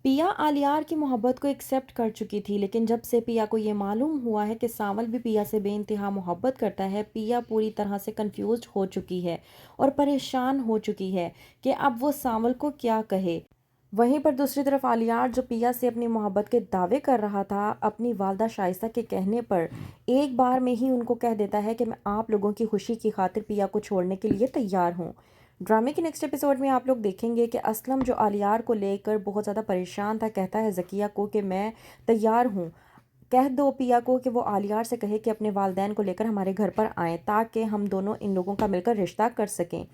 पिया आलियार की मोहब्बत को एक्सेप्ट कर चुकी थी, लेकिन जब से पिया को ये मालूम हुआ है कि सावल भी पिया से बेइंतहा मोहब्बत करता है, पिया पूरी तरह से कंफ्यूज्ड हो चुकी है और परेशान हो चुकी है कि अब वो सावल को क्या कहे। वहीं पर दूसरी तरफ आलियार जो पिया से अपनी मोहब्बत के दावे कर रहा था, अपनी वालदा शाइस्ता के कहने पर एक बार में ही उनको कह देता है कि मैं आप लोगों की खुशी की खातिर पिया को छोड़ने के लिए तैयार हूँ। ड्रामे के नेक्स्ट एपिसोड में आप लोग देखेंगे कि असलम जो आलियार को लेकर बहुत ज़्यादा परेशान था, कहता है ज़किया को कि मैं तैयार हूँ, कह दो पिया को कि वो आलियार से कहे कि अपने वालदैन को लेकर हमारे घर पर आएँ ताकि हम दोनों इन लोगों का मिलकर रिश्ता कर सकें।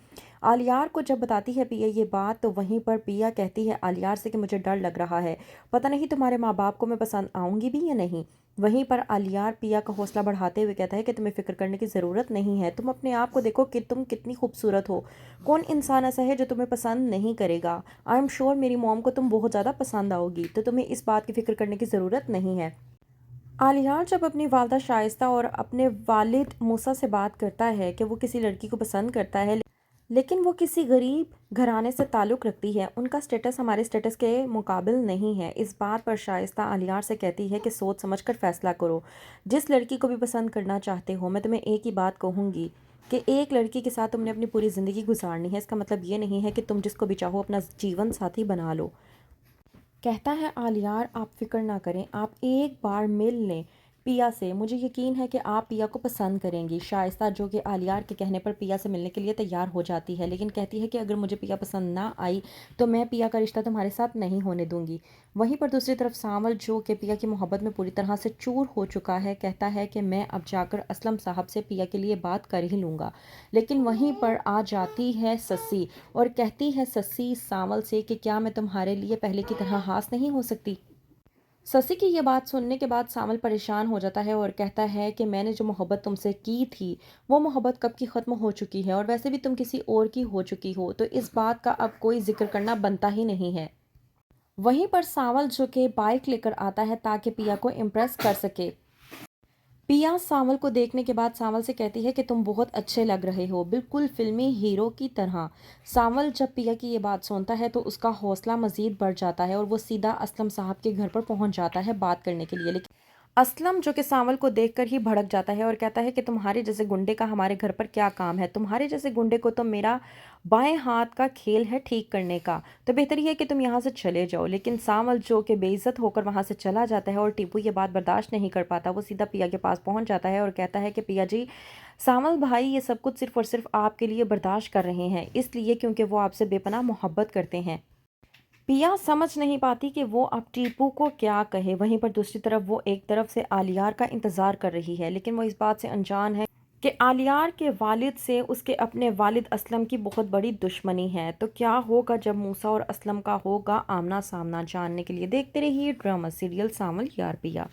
आलियार को जब बताती है पिया ये बात, तो वहीं पर पिया कहती है आलियार से कि मुझे डर लग रहा है, पता नहीं तुम्हारे माँ बाप को मैं पसंद आऊँगी भी या नहीं। वहीं पर आलियार पिया का हौसला बढ़ाते हुए कहता है कि तुम्हें फ़िक्र करने की ज़रूरत नहीं है, तुम अपने आप को देखो कि तुम कितनी खूबसूरत हो। कौन इंसान ऐसा है जो तुम्हें पसंद नहीं करेगा। आई एम श्योर मेरी मॉम को तुम बहुत ज़्यादा पसंद आओगी, तो तुम्हें इस बात की फ़िक्र करने की ज़रूरत नहीं है। आलियार जब अपनी वालदा शाइस्ता और अपने वालिद मूसा से बात करता है कि वो किसी लड़की को पसंद करता है, लेकिन वो किसी गरीब घराने से ताल्लुक़ रखती है, उनका स्टेटस हमारे स्टेटस के मुकाबिल नहीं है। इस बात पर शाइस्ता आलियार से कहती है कि सोच समझ कर फ़ैसला करो। जिस लड़की को भी पसंद करना चाहते हो, मैं तुम्हें एक ही बात कहूँगी कि एक लड़की के साथ तुमने अपनी पूरी ज़िंदगी गुजारनी है। इसका मतलब ये नहीं है कि तुम जिसको भी चाहो अपना जीवन साथी बना लो। कहता है आलियार आप फ़िक्र ना करें, आप एक बार मिल लें पिया से, मुझे यकीन है कि आप पिया को पसंद करेंगी। शाइस्ता जो कि आलियार के कहने पर पिया से मिलने के लिए तैयार हो जाती है, लेकिन कहती है कि अगर मुझे पिया पसंद ना आई तो मैं पिया का रिश्ता तुम्हारे साथ नहीं होने दूंगी। वहीं पर दूसरी तरफ सावल जो कि पिया की मोहब्बत में पूरी तरह से चूर हो चुका है, कहता है कि मैं अब जाकर असलम साहब से पिया के लिए बात कर ही लूँगा। लेकिन वहीं पर आ जाती है सस्सी और कहती है सस्सी सावल से कि क्या मैं तुम्हारे लिए पहले की तरह हास नहीं हो सकती। ससी की ये बात सुनने के बाद सावल परेशान हो जाता है और कहता है कि मैंने जो मोहब्बत तुमसे की थी वो मोहब्बत कब की ख़त्म हो चुकी है और वैसे भी तुम किसी और की हो चुकी हो, तो इस बात का अब कोई जिक्र करना बनता ही नहीं है। वहीं पर सावल जो कि बाइक लेकर आता है ताकि पिया को इम्प्रेस कर सके। पिया सावल को देखने के बाद सावल से कहती है कि तुम बहुत अच्छे लग रहे हो, बिल्कुल फिल्मी हीरो की तरह। सावल जब पिया की ये बात सुनता है तो उसका हौसला मज़ीद बढ़ जाता है और वो सीधा असलम साहब के घर पर पहुंच जाता है बात करने के लिए। लेकिन असलम जो कि सावल को देखकर ही भड़क जाता है और कहता है कि तुम्हारे जैसे गुंडे का हमारे घर पर क्या काम है, तुम्हारे जैसे गुंडे को तो मेरा बाएं हाथ का खेल है ठीक करने का, तो बेहतर ही है कि तुम यहाँ से चले जाओ। लेकिन सावल जो कि बेइज्जत होकर वहाँ से चला जाता है और टीपू ये बात बर्दाश्त नहीं कर पाता, वो सीधा पिया के पास पहुँच जाता है और कहता है कि पिया जी, सावल भाई ये सब कुछ सिर्फ और सिर्फ आपके लिए बर्दाश्त कर रहे हैं, इसलिए क्योंकि वो आपसे बेपनाह मोहब्बत करते हैं। पिया समझ नहीं पाती कि वो अब टीपू को क्या कहे। वहीं पर दूसरी तरफ वो एक तरफ से आलियार का इंतज़ार कर रही है, लेकिन वो इस बात से अनजान है कि आलियार के वालिद से उसके अपने वालिद असलम की बहुत बड़ी दुश्मनी है। तो क्या होगा जब मूसा और असलम का होगा आमना सामना, जानने के लिए देखते रहिए ड्रामा सीरियल सावल यार पिया।